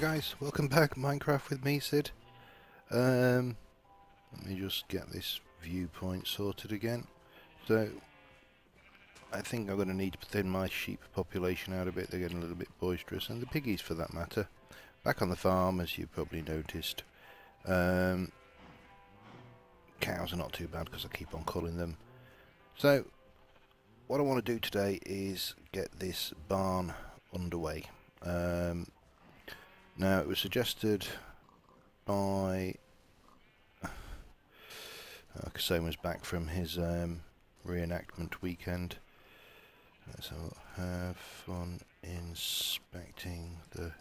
guys, welcome back Minecraft with me, Sid. Let me just get this viewpoint sorted again. So, I think I'm going to need to thin my sheep population out a bit. They're getting a little bit boisterous, and the piggies for that matter. Back on the farm, as you've probably noticed. Cows are not too bad because I keep on culling them. So, what I want to do today is get this barn underway. Now, it was suggested by Kasoma's back from his reenactment weekend. So have fun inspecting the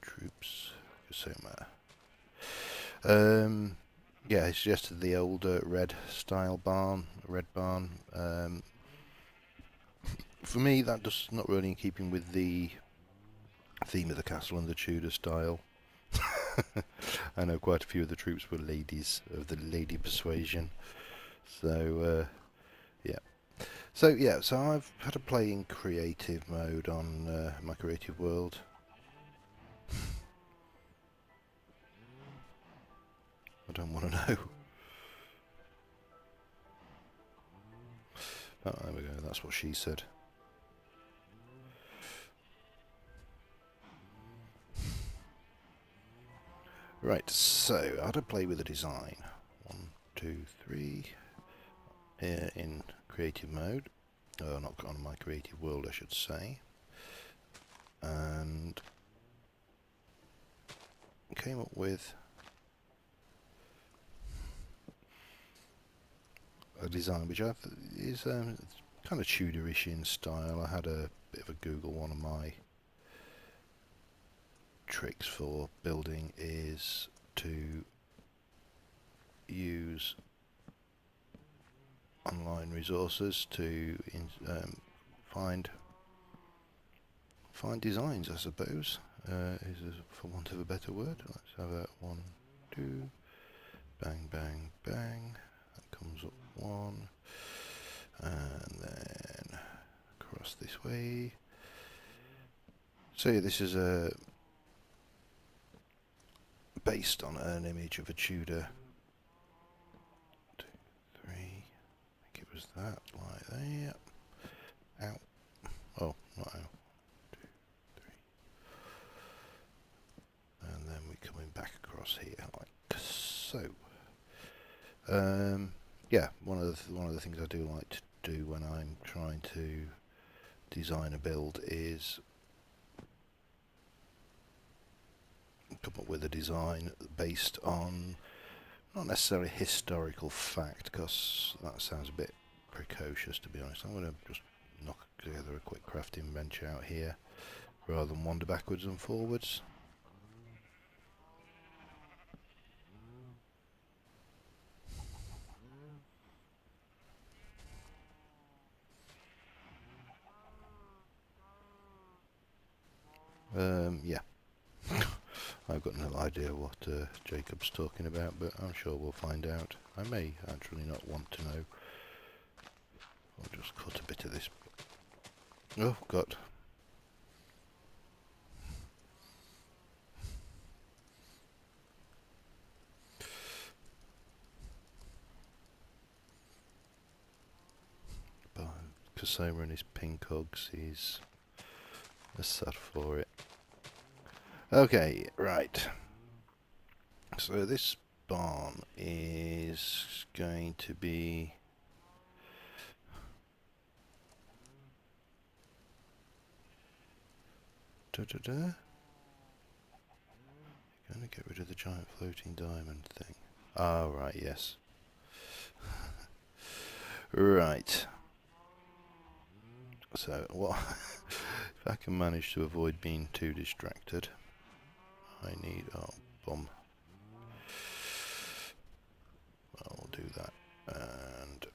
troops. Kasoma. Yeah, he suggested the old red style barn, red barn. For me, that does not really in keeping with the theme of the castle and the Tudor style. I know quite a few of the troops were ladies of the lady persuasion. So, So I've had to play in creative mode on my creative world. I don't want to know. Oh, there we go, that's what she said. Right, so how to play with the design. 1, 2, 3. Here in creative mode. Oh, not on my creative world, I should say. And came up with a design which is kind of Tudorish in style. I had a bit of a Google. One of my tricks for building is to use online resources to find designs, I suppose, is for want of a better word. Let's have a 1, 2, bang, bang, bang. That comes up 1, and then across this way. So yeah, this is based on an image of a Tudor. 2, 3. I think it was that, like there. Ow. Oh, not ow. 2, 3. And then we're coming back across here, like so. Yeah, one of the things I do like to do when I'm trying to design a build is come up with a design based on not necessarily historical fact, because that sounds a bit precocious, to be honest. I'm going to just knock together a quick crafting bench out here rather than wander backwards and forwards. Yeah. I've got no idea what Jacob's talking about, but I'm sure we'll find out. I may actually not want to know. I'll just cut a bit of this. Oh, God. Kasoma and his pink hugs, he's sad for it. Okay, right. So this barn is going to be Gonna get rid of the giant floating diamond thing. Ah, right, yes. Right. So, what if I can manage to avoid being too distracted? I need... oh, bomb. I'll do that. And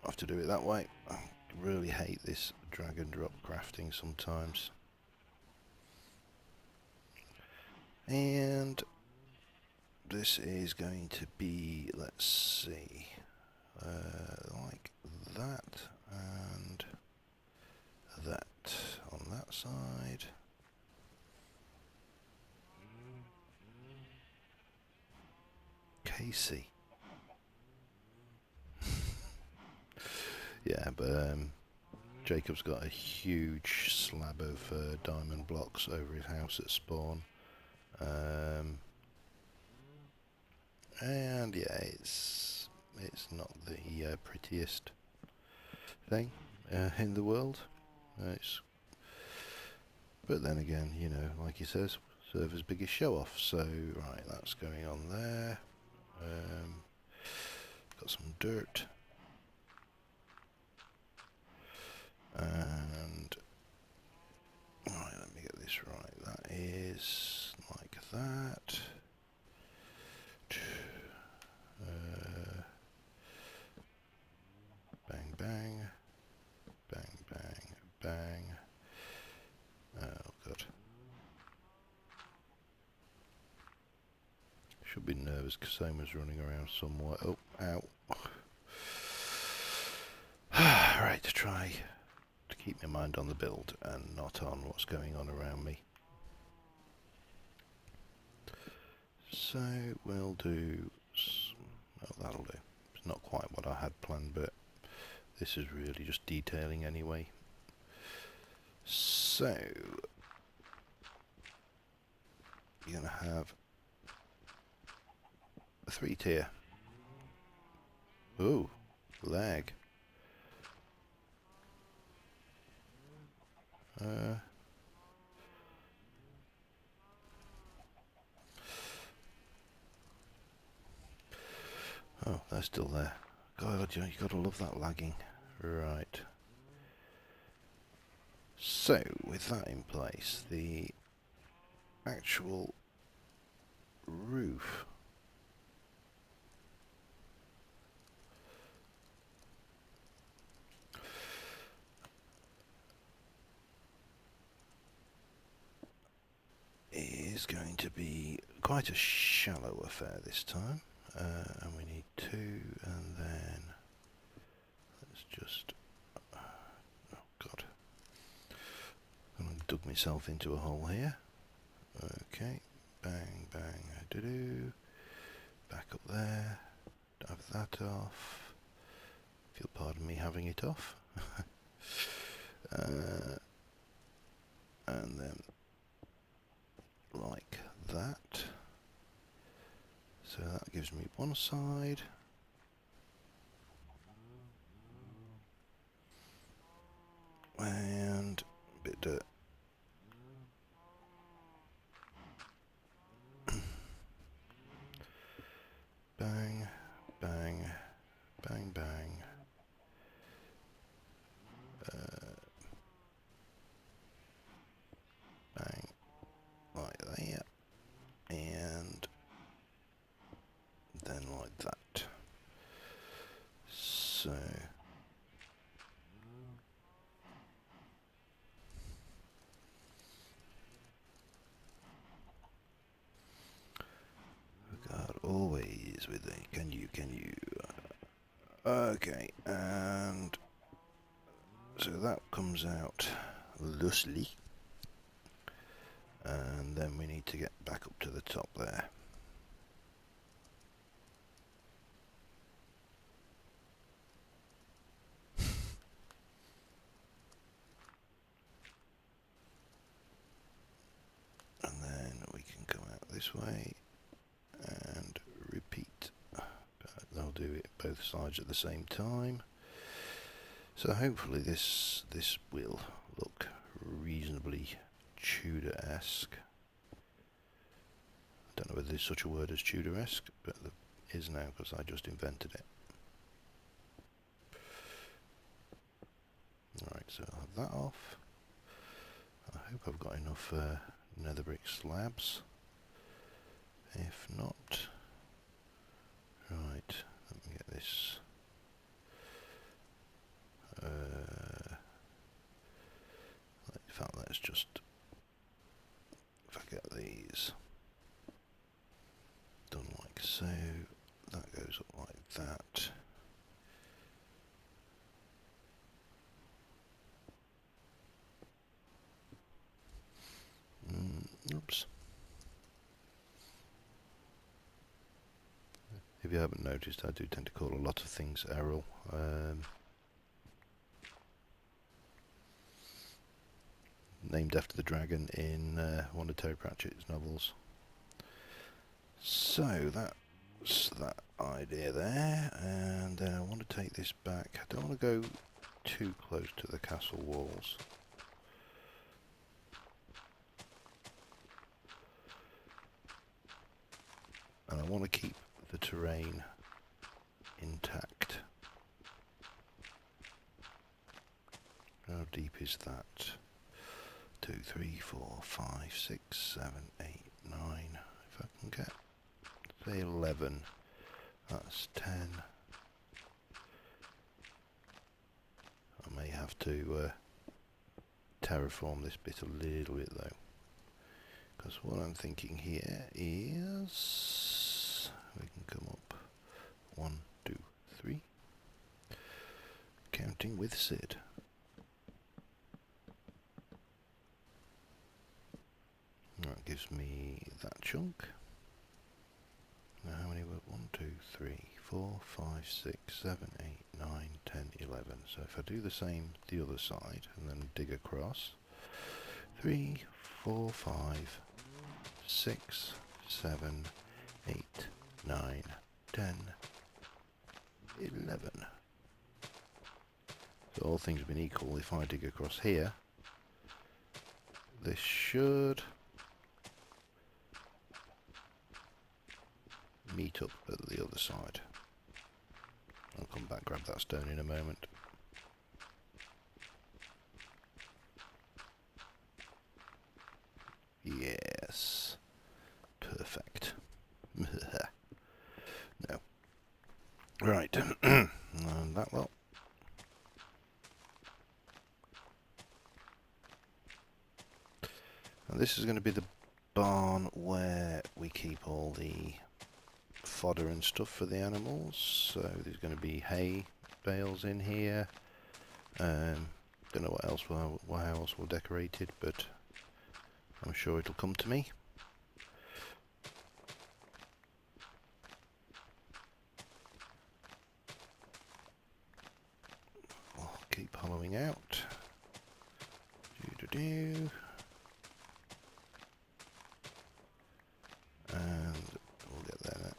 I have to do it that way. I really hate this drag and drop crafting sometimes. And this is going to be, let's see, like that and that on that side. AC. Yeah, but Jacob's got a huge slab of diamond blocks over his house at spawn. And yeah, it's not the prettiest thing in the world. But then again, you know, like he says, server's biggest show off. So right, that's going on there. Got some dirt. And right, let me get this right. That is like that. Bang bang, bang bang bang. Oh god. Should be nervous because Soma's running around somewhere. Oh, ow. Right, to try to keep my mind on the build and not on what's going on around me. So we'll do... oh, that'll do. It's not quite what I had planned, but this is really just detailing anyway. So you're going to have a 3-tier. Ooh, lag. Oh, they're still there. God, you gotta love that lagging. Right. So, with that in place, the actual roof is going to be quite a shallow affair this time. And we need 2, and then let's just... oh god. I dug myself into a hole here. Okay, bang, bang, do-do. Back up there. Have that off. If you'll pardon me having it off. And then like that. So that gives me one side. And a bit of dirt. Bang, bang, bang, bang. Bang, like that. And then like that. So... God, always with the can you. Okay, and so that comes out loosely. And then we need to get back up to the top there. And then we can come out this way and repeat. They'll do it both sides at the same time. So hopefully this will look reasonably Tudor-esque. I don't know whether there's such a word as Tudor-esque, but there is now because I just invented it. Alright, so I'll have that off. I hope I've got enough nether brick slabs. If not... right, let me get this... in fact, let's just... if I get these done like so, that goes up like that. Oops. If you haven't noticed, I do tend to call a lot of things Errol. Named after the dragon in one of Terry Pratchett's novels. So that's that idea there, and then I want to take this back. I don't want to go too close to the castle walls. And I want to keep the terrain intact. How deep is that? 2, 3, 4, 5, 6, 7, 8, 9. If I can get, say, 11, that's 10. I may have to terraform this bit a little bit though, because what I'm thinking here is we can come up 1, 2, 3, counting with Sid. That gives me that chunk. Now how many were 1, 2, 3, 4, 5, 6, 7, 8, 9, 10, 11. So if I do the same the other side and then dig across, 3, 4, 5, 6, 7, 8, 9, 10, 11. So all things being equal, if I dig across here, this should meet up at the other side. I'll come back, grab that stone in a moment. Yes. Perfect. No. Right. And that lot. And this is going to be the barn where we keep all the fodder and stuff for the animals. So there's going to be hay bales in here. Don't know what else how else we'll decorate it, but I'm sure it'll come to me. I'll keep hollowing out. And we'll get there now.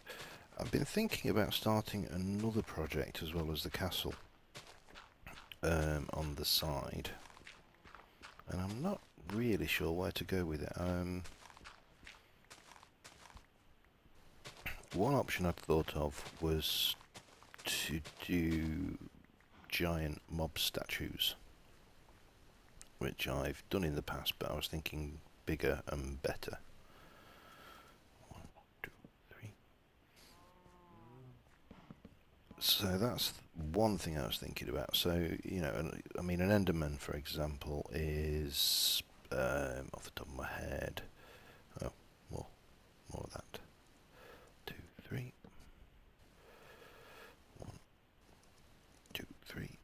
I've been thinking about starting another project as well as the castle on the side, and I'm not really sure where to go with it. One option I'd thought of was to do giant mob statues, which I've done in the past, but I was thinking bigger and better. 1, 2, 3. So that's one thing I was thinking about. So, you know, I mean, an Enderman, for example, is off the top of my head. Oh, more of that. 2, 3. 1, 2, 3.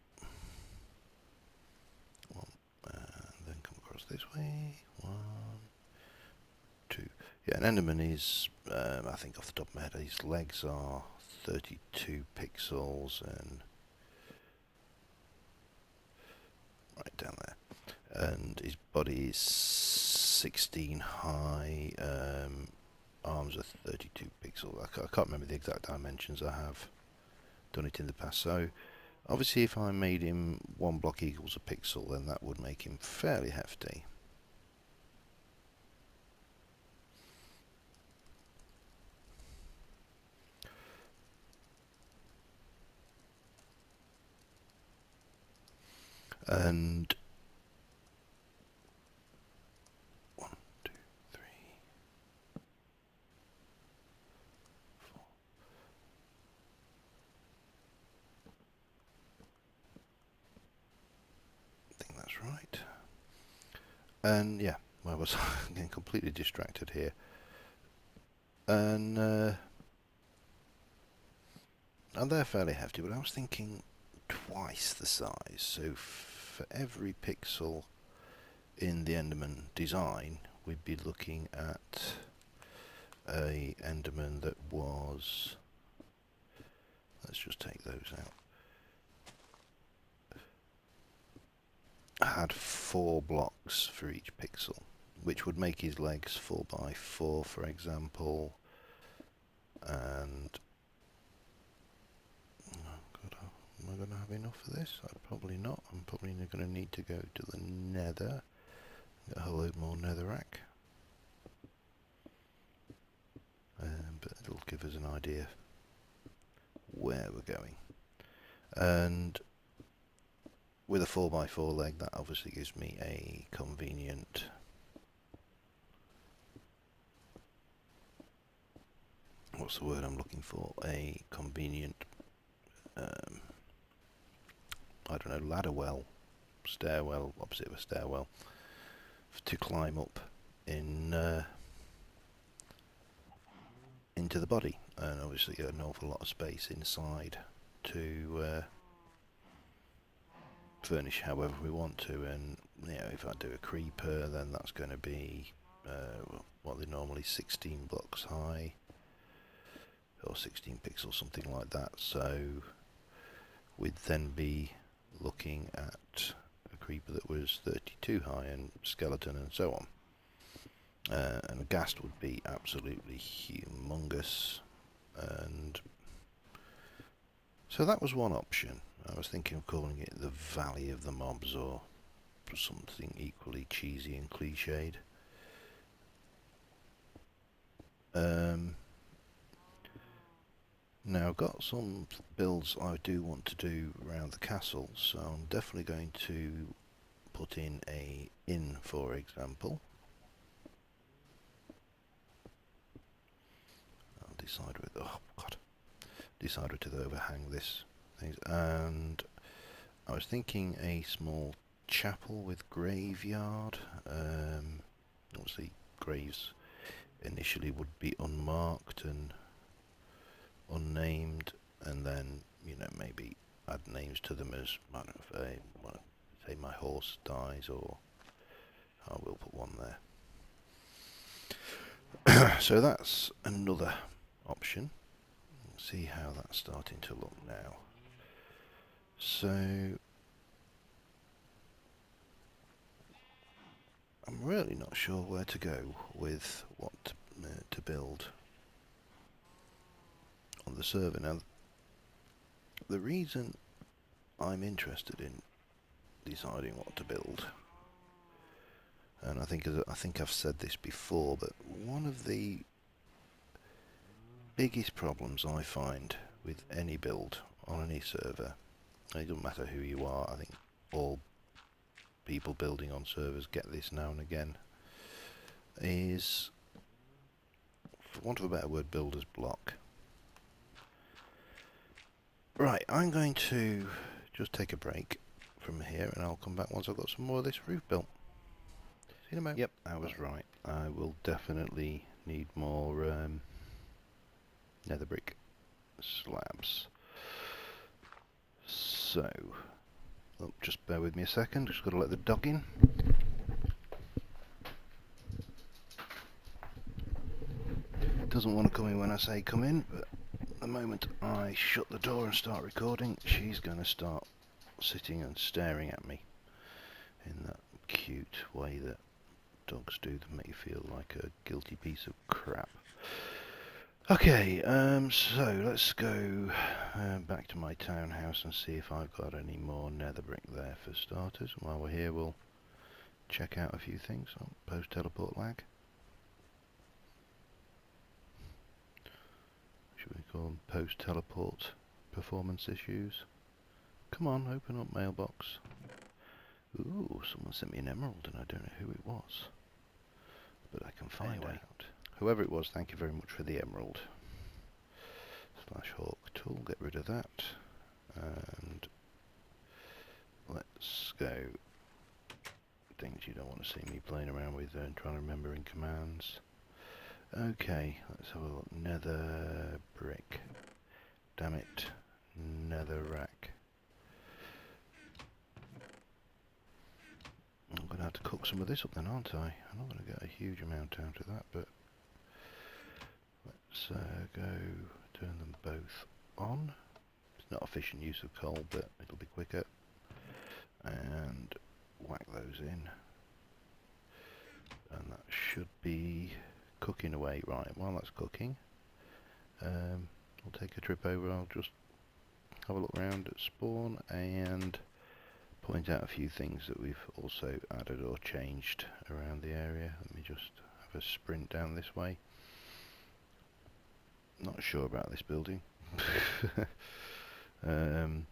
1, and then come across this way. 1, 2. Yeah, an Enderman is, I think off the top of my head, his legs are 32 pixels and right down there, and his body is 16 high, arms are 32 pixels. I can't remember the exact dimensions. I have done it in the past. So obviously if I made him 1 block equals a pixel, then that would make him fairly hefty. And 1, 2, 3, 4. I think that's right. And yeah, I was getting completely distracted here. And they're fairly hefty, but I was thinking twice the size. So for every pixel in the Enderman design, we'd be looking at a Enderman that was Let's just take those out. I had 4 blocks for each pixel, which would make his legs 4x4, for example. And oh God, am I going to have enough of this? Probably not. I'm probably going to need to go to the nether, get a whole load more netherrack. But it'll give us an idea where we're going. And with a 4x4 leg, that obviously gives me a convenient what's the word I'm looking for? A convenient I don't know, ladder well, stairwell, opposite of a stairwell, to climb up in into the body, and obviously an awful lot of space inside to furnish however we want to. And you know, if I do a creeper, then that's going to be what they're normally 16 blocks high or 16 pixels, something like that. So we'd then be looking at a creeper that was 32 high and skeleton and so on. And a ghast would be absolutely humongous. And so that was one option. I was thinking of calling it the Valley of the Mobs or something equally cheesy and cliched. Now I've got some builds I do want to do around the castle, so I'm definitely going to put in a inn, for example. I'll decide whether, oh God, decide whether to overhang this thing. And I was thinking a small chapel with graveyard. Obviously graves initially would be unmarked and unnamed, and then, you know, maybe add names to them as, I don't know, if say my horse dies, or I will put one there. So that's another option. Let's see how that's starting to look now. So I'm really not sure where to go with what to build on the server. Now, the reason I'm interested in deciding what to build, and I think I've said this before, but one of the biggest problems I find with any build on any server, and it doesn't matter who you are, I think all people building on servers get this now and again, is, for want of a better word, builder's block. Right, I'm going to just take a break from here, and I'll come back once I've got some more of this roof built. See you in a moment. Yep, I was right. I will definitely need more nether brick slabs. So, oh, just bear with me a second, just got to let the dog in. Doesn't want to come in when I say come in, but the moment I shut the door and start recording, she's going to start sitting and staring at me in that cute way that dogs do to make you feel like a guilty piece of crap. Okay, so let's go back to my townhouse and see if I've got any more nether brick there for starters. While we're here, we'll check out a few things. Oh, post teleport lag. Should we call them post teleport performance issues? Come on, open up mailbox. Ooh, someone sent me an emerald and I don't know who it was, but I can find out. Whoever it was, thank you very much for the emerald. Slash hawk tool, get rid of that. And let's go things you don't want to see me playing around with and trying to remember in commands. Okay, let's have a look. Nether brick. Damn it. Nether rack. I'm going to have to cook some of this up then, aren't I? I'm not going to get a huge amount out of that, but let's go turn them both on. not efficient use of coal, but it'll be quicker. And whack those in. And that should be cooking away. Right, while that's cooking, I'll take a trip over. I'll just have a look around at spawn and point out a few things that we've also added or changed around the area. Let me just have a sprint down this way. Not sure about this building. The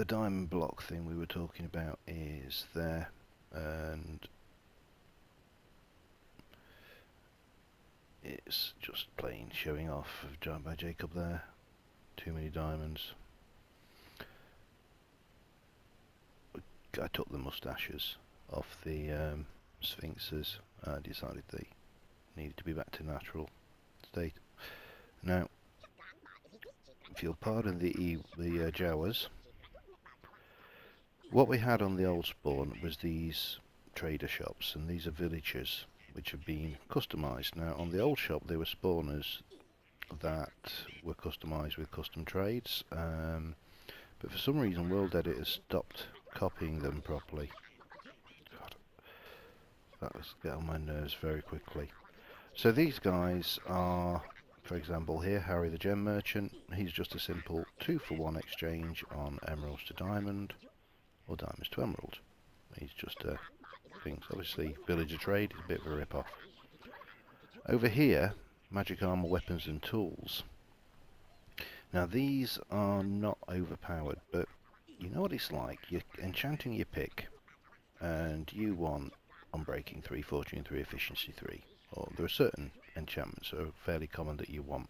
diamond block thing we were talking about is there, and it's just plain showing off of Giant by Jacob there. Too many diamonds. I took the mustaches off the sphinxes. I decided they needed to be back to natural state. Now, if you'll pardon the Jawas, what we had on the old spawn was these trader shops, and these are villages which have been customised. Now, on the old shop there were spawners that were customised with custom trades, but for some reason World Editors stopped copying them properly. God, that was get on my nerves very quickly. So these guys are, for example here, Harry the Gem Merchant. He's just a simple 2-for-1 exchange on emeralds to diamond, or diamonds to emerald. He's just a thing. Obviously, villager trade is a bit of a rip-off. Over here, magic armor, weapons and tools. Now these are not overpowered, but you know what it's like. You're enchanting your pick, and you want Unbreaking 3, Fortune 3, Efficiency 3. Or there are certain enchantments that are fairly common that you want.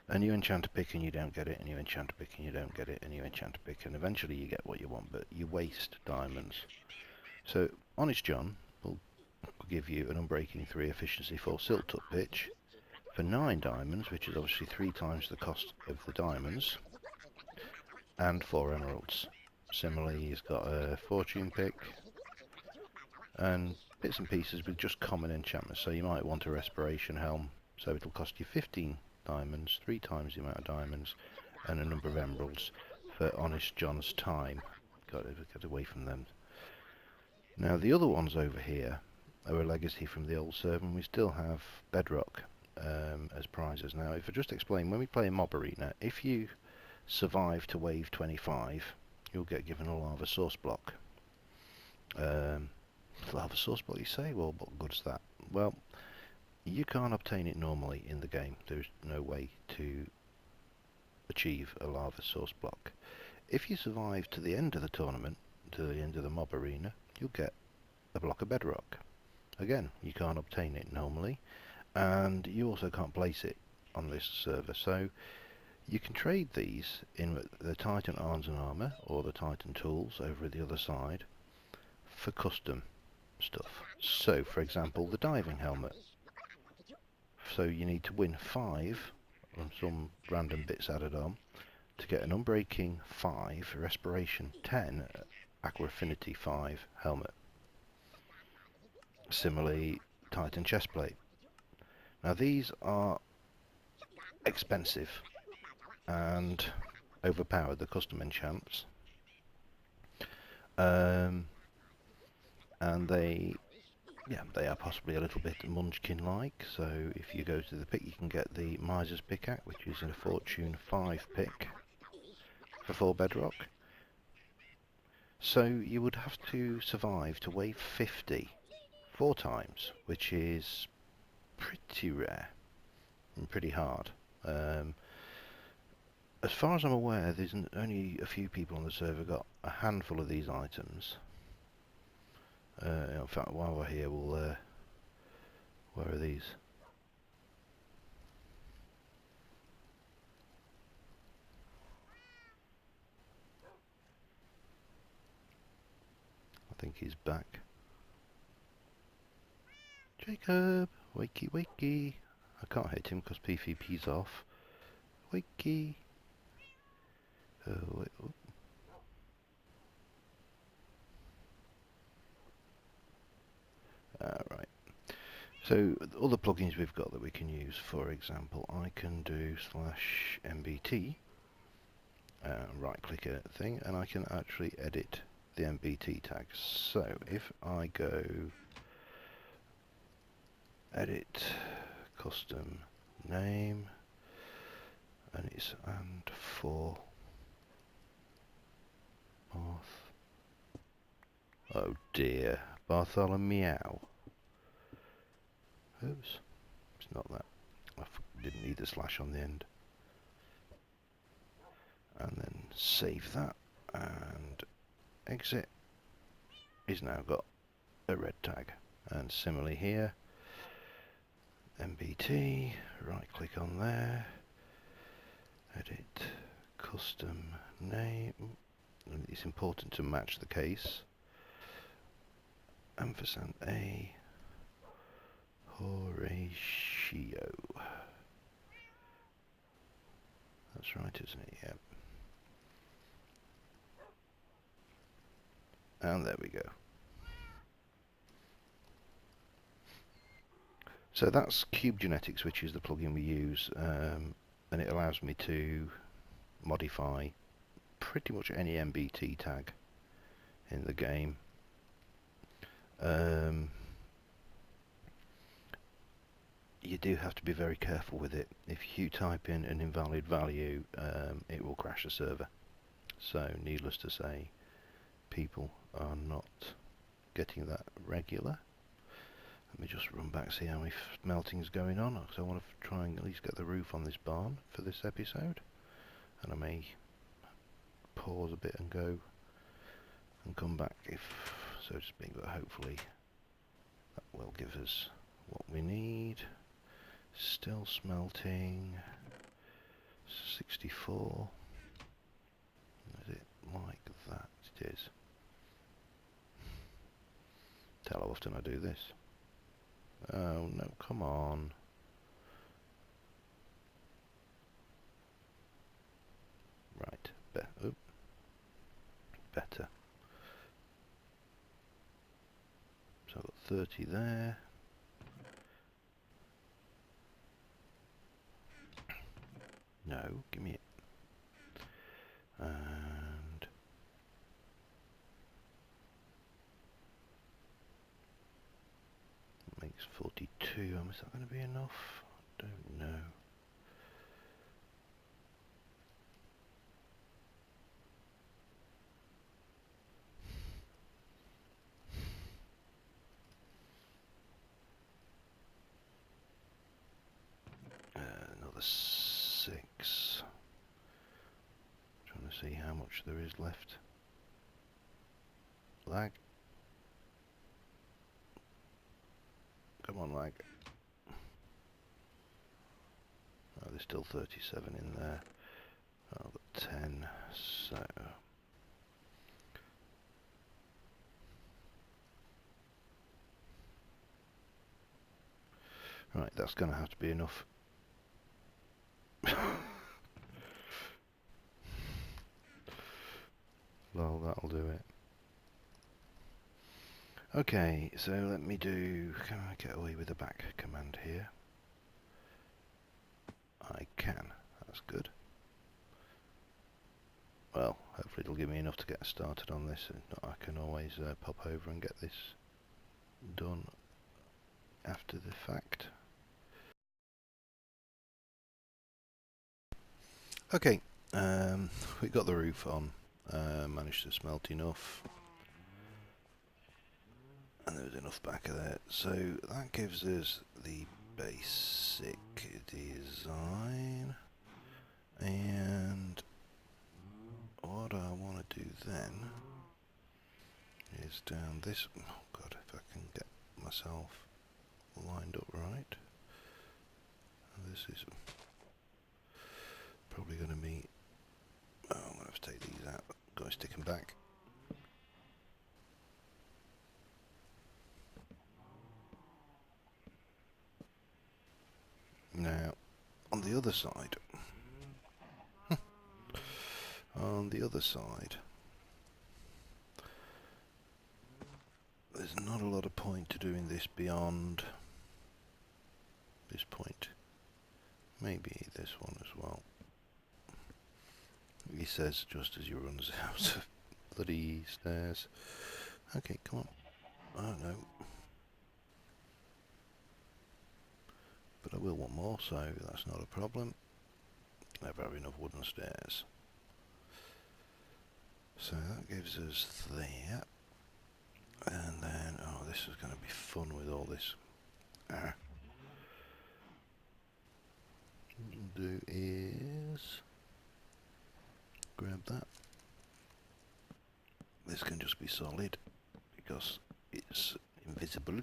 And you enchant a pick and you don't get it, and you enchant a pick and you don't get it, and you enchant a pick, and eventually you get what you want, but you waste diamonds. So Honest John will give you an Unbreaking 3, Efficiency 4 Silk Tut Pitch for 9 diamonds, which is obviously 3 times the cost of the diamonds, and 4 emeralds. Similarly, he's got a Fortune Pick, and bits and pieces with just common enchantments. So you might want a Respiration Helm, so it'll cost you 15 diamonds, 3 times the amount of diamonds, and a number of emeralds for Honest John's time. Got to get away from them. Now the other ones over here are a legacy from the old server, and we still have Bedrock as prizes. Now if I just explain, when we play in Mob Arena, if you survive to wave 25, you'll get given a lava source block. Lava source block, you say? Well, what good's that? Well, you can't obtain it normally in the game. There's no way to achieve a lava source block. If you survive to the end of the tournament, to the end of the Mob Arena, you'll get a block of bedrock. Again, you can't obtain it normally, and you also can't place it on this server. So you can trade these in the Titan Arms and Armour or the Titan Tools over at the other side for custom stuff. So, for example, the diving helmet. So you need to win 5 on some random bits added on to get an Unbreaking 5, Respiration 10, Aqua Affinity 5 helmet. Similarly, Titan chestplate. Now these are expensive and overpowered, the custom enchants. And they are possibly a little bit Munchkin-like. So if you go to the pick, you can get the Miser's Pickaxe, which is a Fortune 5 pick for 4 bedrock. So you would have to survive to wave 50 4 times, which is pretty rare and pretty hard. As far as I'm aware, there's only a few people on the server got a handful of these items. In fact, while we're here, we'll where are these? I think he's back. Jacob, wakey wakey. I can't hit him because PvP's off. Wakey. Oh, wait, oh. Right. So other plugins we've got that we can use, for example, I can do /MBT, right click a thing, and I can actually edit the MBT tags. So if I go edit custom name, and it's and for Barth. Oh dear, Bartholomew. Oops, it's not that. I didn't need the slash on the end. And then save that and exit. He's now got a red tag. And similarly here, MBT, right click on there, edit custom name. And it's important to match the case. Ampersand A Horatio. That's right, isn't it? Yep. And there we go. So that's Cube Genetics, which is the plugin we use, and it allows me to modify pretty much any MBT tag in the game. You do have to be very careful with it. If you type in an invalid value, it will crash the server. So needless to say, people are not getting that regular. Let me just run back, see how many melting's going on, because I want to try and at least get the roof on this barn for this episode. And I may pause a bit and go and come back if so to speak, but hopefully that will give us what we need. Still smelting 64. Is it like that? It is. Tell how often I do this. Oh no, come on. Right, better. So I've got 30 there. No, give me it. And makes 42. Is that going to be enough? I don't know. Another 6. Trying to see how much there is left. Lag. Come on, lag. Oh, there's still 37 in there. Oh, I've got 10, so... Right, that's going to have to be enough. Well, that'll do it. Okay, so let me do... Can I get away with the back command here? I can. That's good. Well, hopefully it'll give me enough to get started on this. If not, I can always pop over and get this done after the fact. Okay, we got the roof on. Managed to smelt enough. And there was enough back of there. So that gives us the basic design. And what I want to do then is down this... Oh god, if I can get myself lined up right. This is probably going to be... Oh, I'm going to have to take these out. Got to stick them back. Now, on the other side... on the other side... There's not a lot of point to doing this beyond this point. Maybe this one as well. He says just as he runs out of bloody stairs. Okay, come on. Oh no. But I will want more, so that's not a problem. Never have enough wooden stairs. So that gives us there. And then, oh, this is going to be fun with all this. What we'll do is grab that. This can just be solid because it's invisible.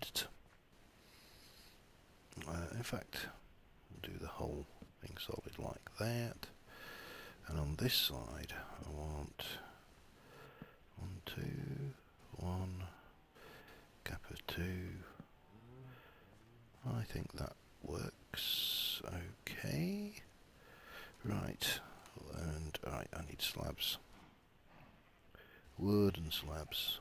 In fact, we'll do the whole thing solid like that. And on this side, I want 1, 2, 1, kappa 2. I think that works okay. Right, and alright, I need slabs. Wood and slabs.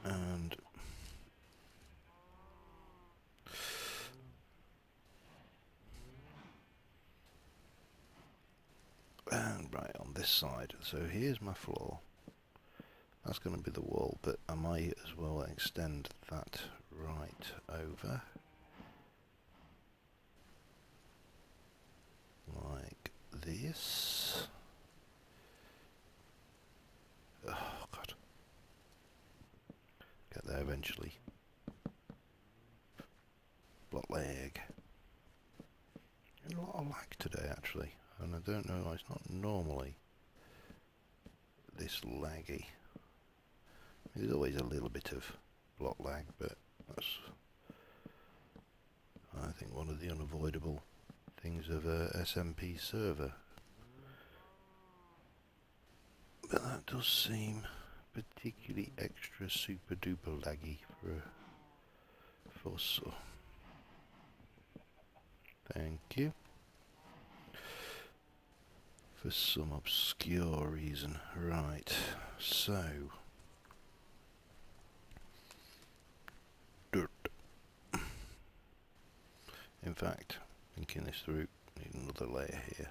And right on this side, so here's my floor. That's going to be the wall, but I might as well extend that right over. Like this. Oh god. Get there eventually. Block leg. A lot of lag today actually, and I don't know, it's not normally this laggy. There's always a little bit of block lag, but that's, I think, one of the unavoidable things of a SMP server. But that does seem particularly extra super duper laggy for so. Thank you. For some obscure reason. Right, so dirt. In fact, thinking this through, need another layer here.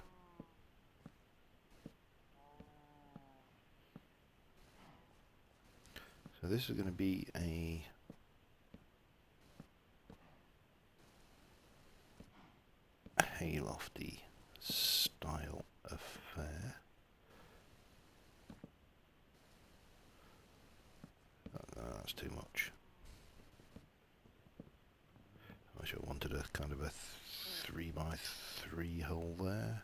So this is going to be a Haylofty style affair. No, that's too much. I wish I wanted a kind of a 3x3 hole there.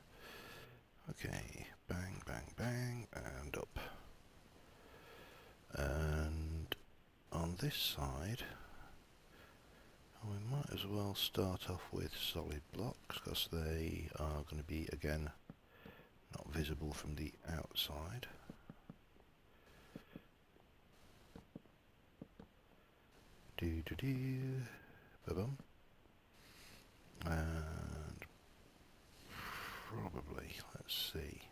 Okay, bang, bang, bang, and up. And on this side, we might as well start off with solid blocks because they are going to be, again, not visible from the outside. Ba-bum. And probably, let's see.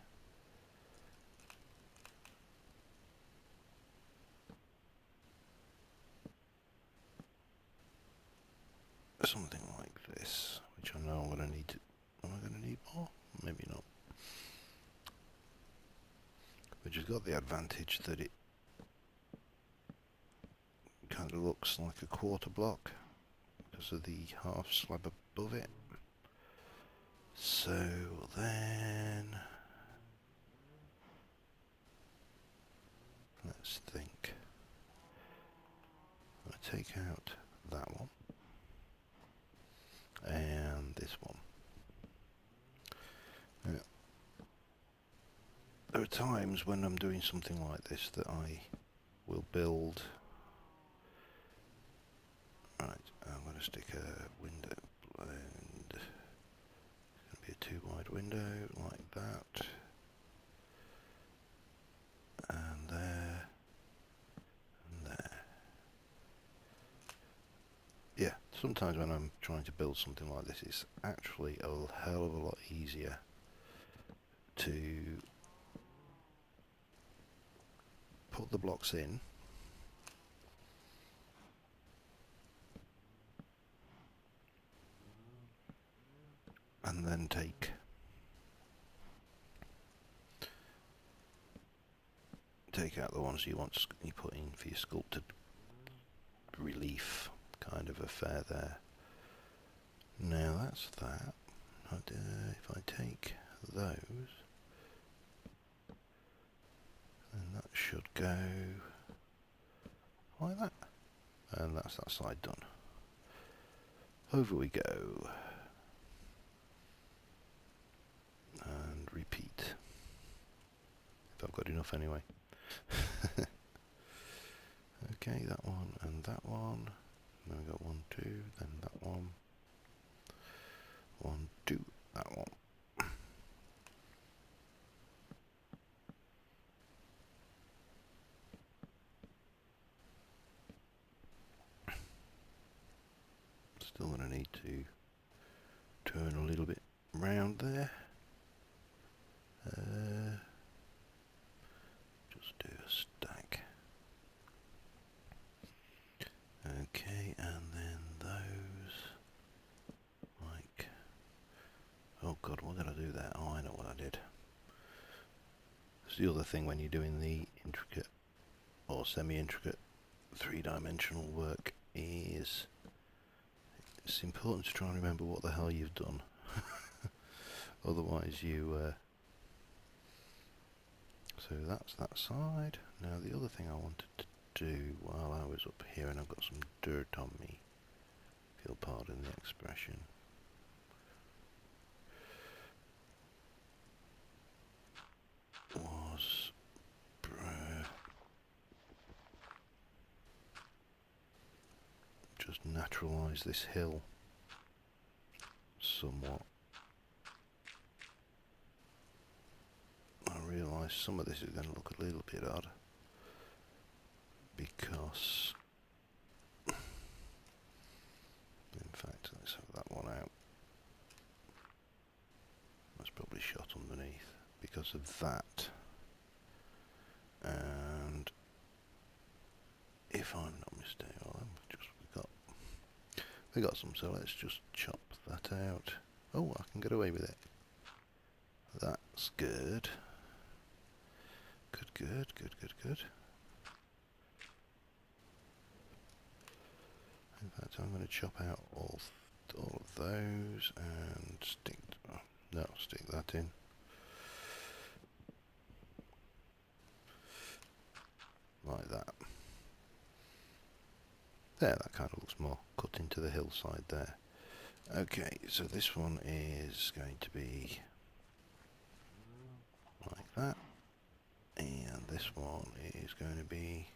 Something like this, which I know I'm going to need. Am I going to need more? Maybe not. Which has got the advantage that it kind of looks like a quarter block because of the half slab above it. So then, let's think. I'm going to take out that one and this one. Now, there are times when I'm doing something like this that I will build. Right, I'm going to stick a window blend. It's going to be a 2 wide window like that. And there. And there. Yeah, sometimes when I'm trying to build something like this, it's actually a hell of a lot easier to put the blocks in then take out the ones you put in for your sculpted relief kind of affair there. Now that's that. If I take those, then that should go like that. And that's that side done. Over we go. And repeat. If I've got enough anyway. Okay, that one and that one. Then we got 1, 2, then that one. 1, 2, that one. Still going to need to turn a little bit round there. Just do a stack. Okay, and then those, like, oh god, what did I do there? Oh, I know what I did. It's the other thing when you're doing the intricate or semi-intricate three-dimensional work is it's important to try and remember what the hell you've done. Otherwise you so that's that side. Now the other thing I wanted to do while I was up here, and I've got some dirt on me, if you'll pardon the expression, was just naturalise this hill somewhat. I realise some of this is going to look a little bit odd because, in fact, let's have that one out. That's probably shot underneath because of that. And if I'm not mistaken, well, we got some, so let's just chop that out. Oh, I can get away with it. That's good. Good. In fact, I'm going to chop out all of those and stick that in. Like that. There, that kind of looks more cut into the hillside there. Okay, so this one is going to be like that. And this one is going to be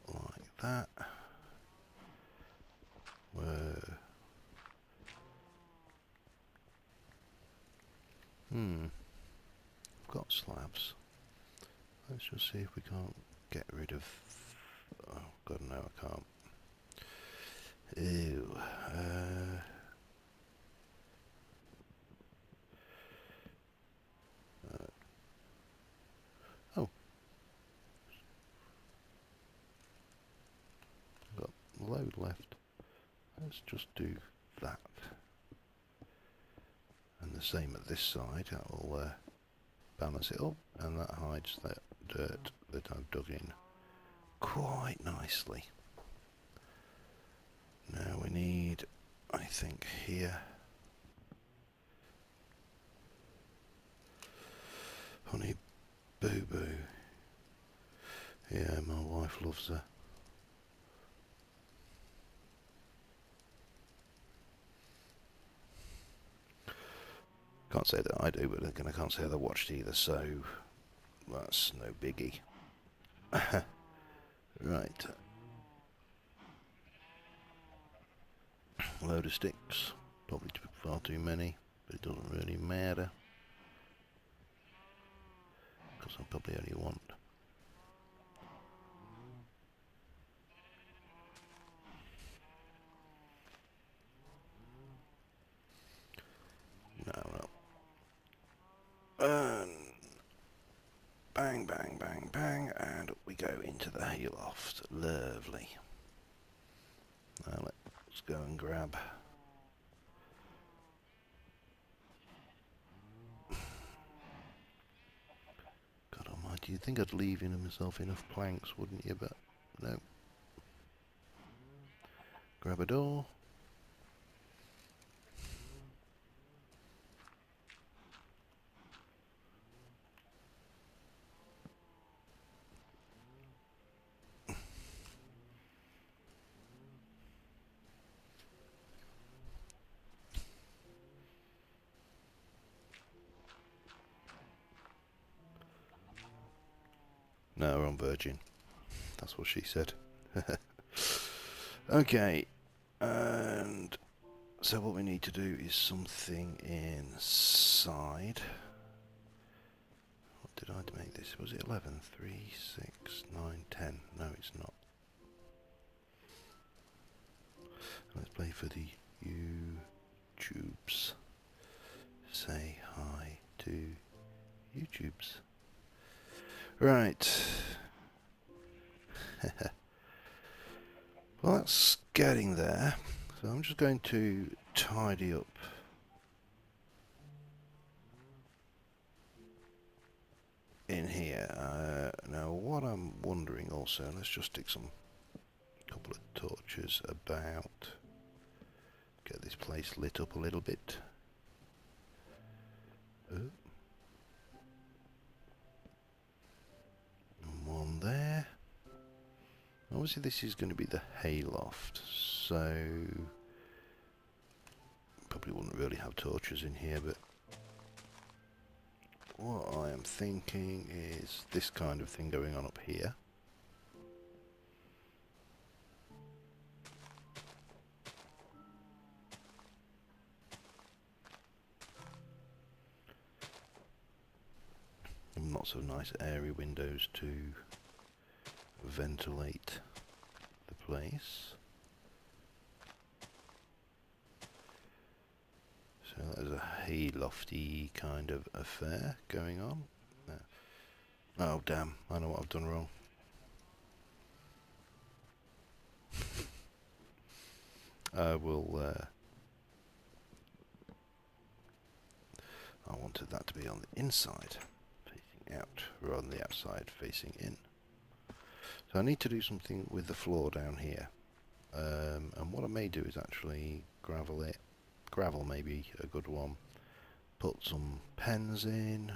like that. Whoa. I've got slabs. Let's just see if we can't get rid of... Oh god, no, I can't. Ew. Oh. I've got a load left. Let's just do that. And the same at this side. That will balance it up, and that hides that dirt that I've dug in quite nicely. Now we need, I think, here, Honey Boo Boo. Yeah, my wife loves her. Can't say that I do, but again, I can't say that I watched either, so that's no biggie. Right. A load of sticks. Probably far too many, but it doesn't really matter. Because I probably only want... No. And bang, bang, bang, bang, and up we go into the hayloft. Lovely. Now let's go and grab You'd think I'd leave myself enough planks, wouldn't you? But no. Grab a door. No, we're on Virgin. That's what she said. Okay, and so what we need to do is something inside. What did I make this? Was it 11? 3, 6, 9, 10. No, it's not. Let's play for the YouTubes. Say hi to YouTubes. Right. Well, that's getting there. So I'm just going to tidy up in here. Now, what I'm wondering also, let's just stick some couple of torches about. Get this place lit up a little bit. And one there. Obviously this is going to be the hayloft, so probably wouldn't really have torches in here, but what I am thinking is this kind of thing going on up here. And lots of nice airy windows to ventilate the place. So there's a haylofty kind of affair going on. Oh damn, I know what I've done wrong. I wanted that to be on the inside, facing out, rather than the outside, facing in. So I need to do something with the floor down here. And what I may do is actually gravel it. Gravel may be a good one. Put some pens in.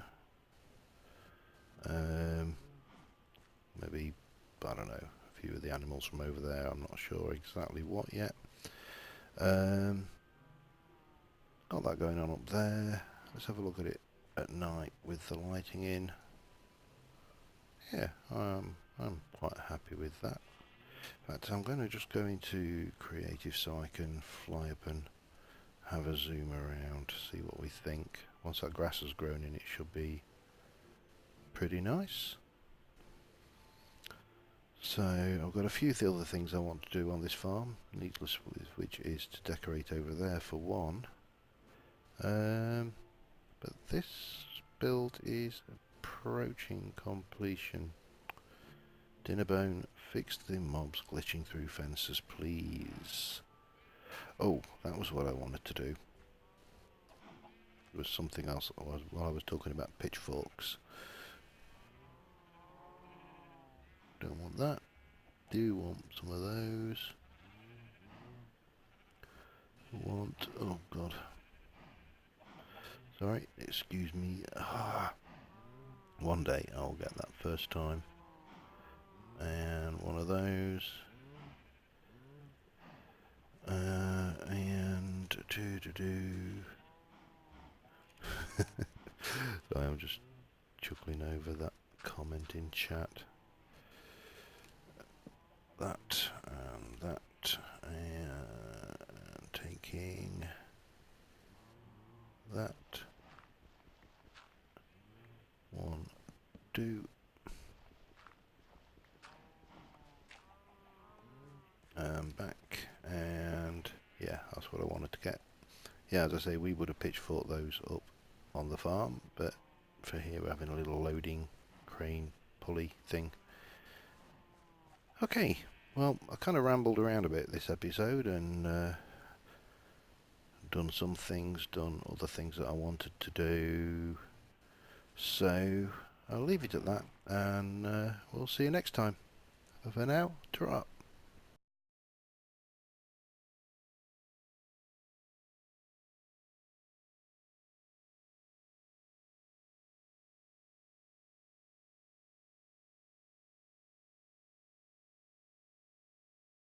Maybe, I don't know, a few of the animals from over there. I'm not sure exactly what yet. Got that going on up there. Let's have a look at it at night with the lighting in. Yeah, I'm quite happy with that. In fact, I'm going to just go into creative so I can fly up and have a zoom around, see what we think. Once that grass has grown in, it should be pretty nice. So I've got a few other things I want to do on this farm, needless which is to decorate over there for one. But this build is approaching completion. Dinnerbone, fix the mobs glitching through fences, please. Oh, that was what I wanted to do. It was something else while I was talking about pitchforks. Don't want that. Do want some of those. Want, oh god. Sorry, excuse me. One day I'll get that first time. And one of those. And so I'm just chuckling over that comment in chat. That and that, and taking that. 1, 2. Back, and yeah, that's what I wanted to get. Yeah, as I say, we would have pitchforked those up on the farm, but for here we're having a little loading crane pulley thing. Okay, well, I kind of rambled around a bit this episode and done some things, done other things that I wanted to do. So I'll leave it at that, and we'll see you next time. But for now, ta-ra.